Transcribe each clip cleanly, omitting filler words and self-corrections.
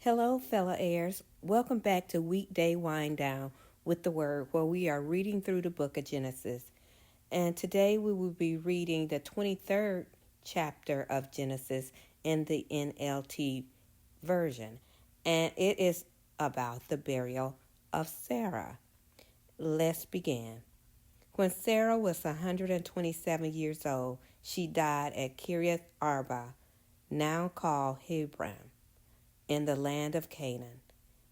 Hello, fellow heirs. Welcome back to Weekday Wind Down with the Word, where we are reading through the book of Genesis. And today we will be reading the 23rd chapter of Genesis in the NLT version. And it is about the burial of Sarah. Let's begin. When Sarah was 127 years old, she died at Kiriath Arba, now called Hebron, in the land of Canaan.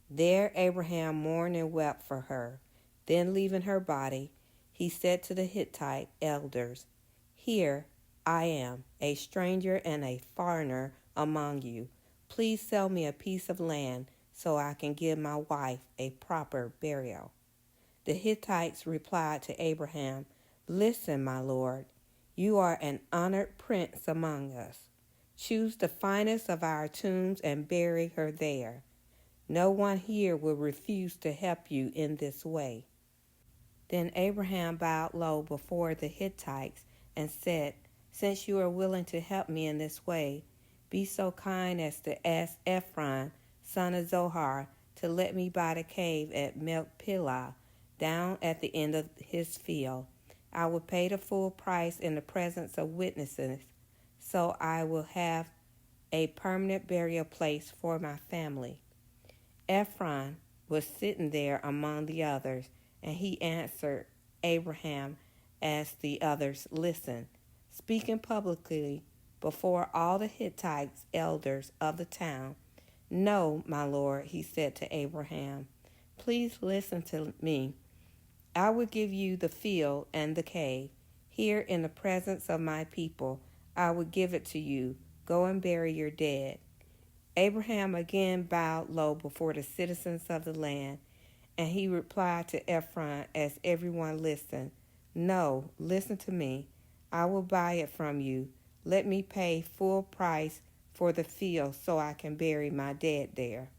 There Abraham mourned and wept for her. Then leaving her body, he said to the Hittite elders, "Here I am, a stranger and a foreigner among you. Please sell me a piece of land so I can give my wife a proper burial." The Hittites replied to Abraham, "Listen, my lord, you are an honored prince among us. Choose the finest of our tombs and bury her there. No one here will refuse to help you in this way." Then Abraham bowed low before the Hittites and said, "Since you are willing to help me in this way, be so kind as to ask Ephron, son of Zohar, to let me buy the cave at Machpelah, down at the end of his field. I will pay the full price in the presence of witnesses, so I will have a permanent burial place for my family." Ephron was sitting there among the others, and he answered Abraham as the others listened, speaking publicly before all the Hittites elders of the town. "No, my lord," he said to Abraham, "please listen to me. I will give you the field and the cave. Here in the presence of my people, I will give it to you. Go and bury your dead." Abraham again bowed low before the citizens of the land, and he replied to Ephron as everyone listened, "No, listen to me. I will buy it from you. Let me pay full price for the field so I can bury my dead there."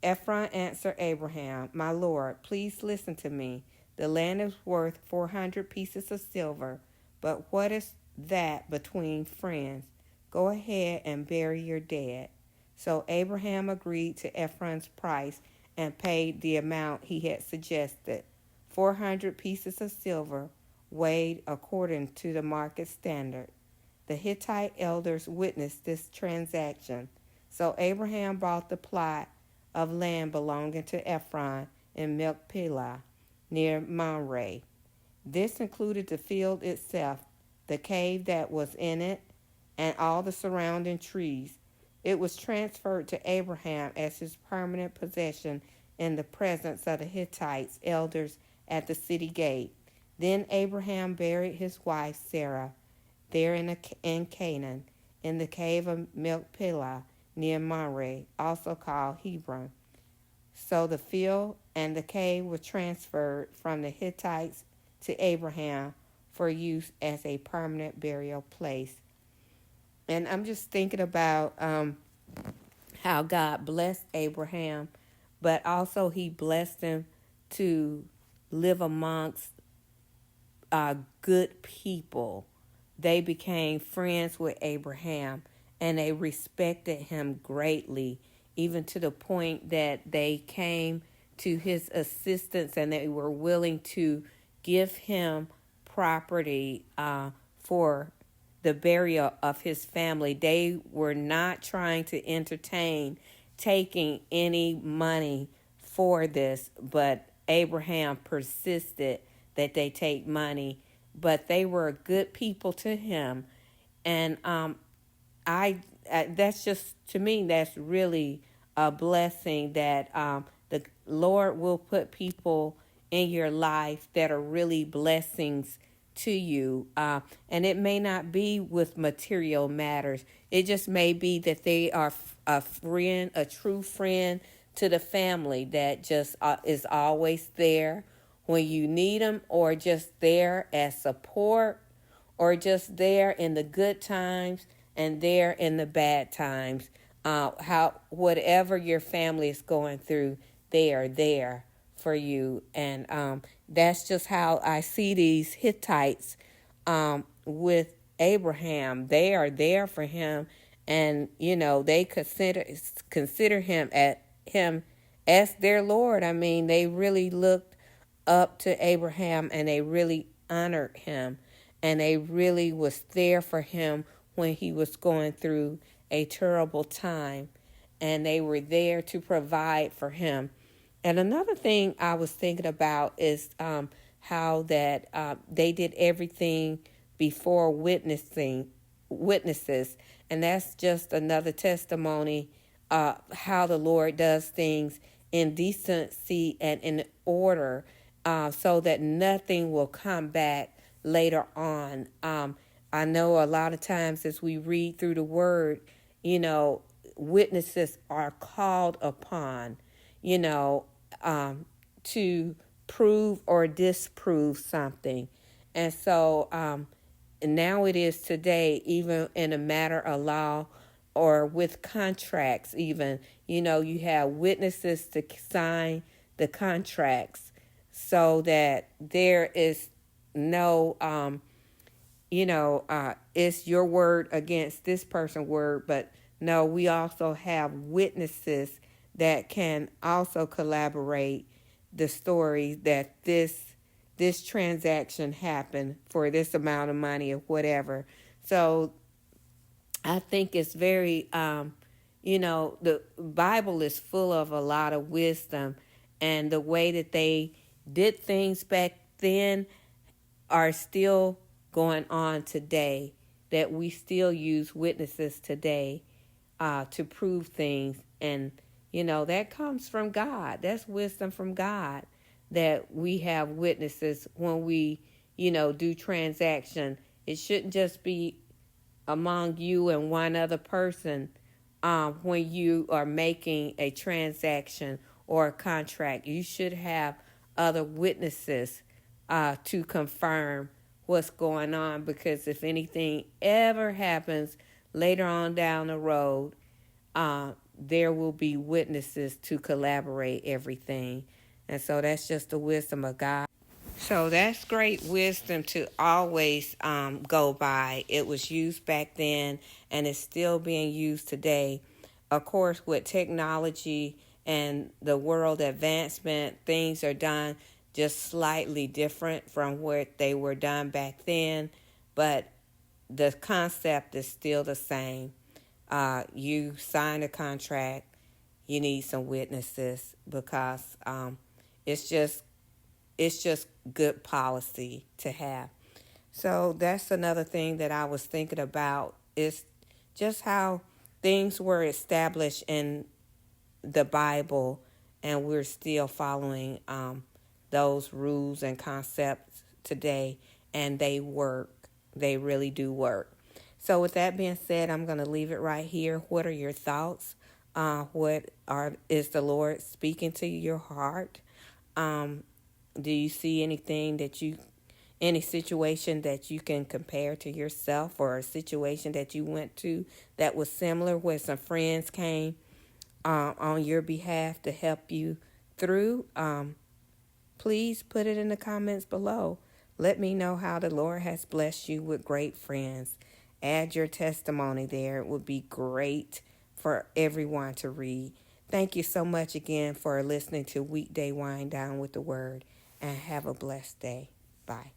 Ephron answered Abraham, "My lord, please listen to me. The land is worth 400 pieces of silver, but what is that between friends? Go ahead and bury your dead." So Abraham agreed to Ephron's price and paid the amount he had suggested, 400 pieces of silver, weighed according to the market standard. The Hittite elders witnessed this transaction. So Abraham bought the plot of land belonging to Ephron in Machpelah, near Mamre. This included the field itself, the cave that was in it, and all the surrounding trees. It was transferred to Abraham as his permanent possession in the presence of the Hittites elders at the city gate. Then Abraham buried his wife Sarah there in Canaan, in the cave of Machpelah near Mamre, also called Hebron. So the field and the cave were transferred from the Hittites to Abraham for use as a permanent burial place. And I'm just thinking about how God blessed Abraham, but also he blessed him to live amongst good people. They became friends with Abraham, and they respected him greatly, even to the point that they came to his assistance and they were willing to give him property for the burial of his family. They were not trying to entertain taking any money for this, but Abraham persisted that they take money. But they were good people to him, and that's just, to me, that's really a blessing that the Lord will put people in your life that are really blessings to you. And it may not be with material matters. It just may be that they are a friend, a true friend to the family that just is always there when you need them, or just there as support, or just there in the good times and there in the bad times. Whatever your family is going through, they are there for you. And that's just how I see these Hittites with Abraham. They are there for him, and they consider him as their Lord. I mean, they really looked up to Abraham, and they really honored him, and they really was there for him when he was going through a terrible time, and they were there to provide for him. And another thing I was thinking about is how that they did everything before witnesses, and that's just another testimony how the Lord does things in decency and in order, so that nothing will come back later on. I know a lot of times as we read through the word, witnesses are called upon, you know, to prove or disprove something. And so now it is today, even in a matter of law or with contracts, even, you have witnesses to sign the contracts so that there is no, it's your word against this person's word, but no, we also have witnesses that can also collaborate the story that this transaction happened for this amount of money or whatever. So I think it's very, the Bible is full of a lot of wisdom, and the way that they did things back then are still going on today, that we still use witnesses today to prove things. And, that comes from God. That's wisdom from God, that we have witnesses when we, do transaction. It shouldn't just be among you and one other person when you are making a transaction or a contract. You should have other witnesses to confirm what's going on, because if anything ever happens later on down the road, there will be witnesses to collaborate everything. And so that's just the wisdom of God. So that's great wisdom to always go by. It was used back then, and it's still being used today. Of course, with technology and the world advancement, things are done just slightly different from what they were done back then, but the concept is still the same. You sign a contract, you need some witnesses, because it's just good policy to have. So that's another thing that I was thinking about, is just how things were established in the Bible, and we're still following those rules and concepts today, and they work. They really do work. So with that being said, I'm going to leave it right here. What are your thoughts? Is the Lord speaking to your heart? Do you see any situation that you can compare to yourself, or a situation that you went to that was similar, where some friends came on your behalf to help you through? Please put it in the comments below. Let me know how the Lord has blessed you with great friends. Add your testimony there. It would be great for everyone to read. Thank you so much again for listening to Weekday Wind Down with the Word, and have a blessed day. Bye.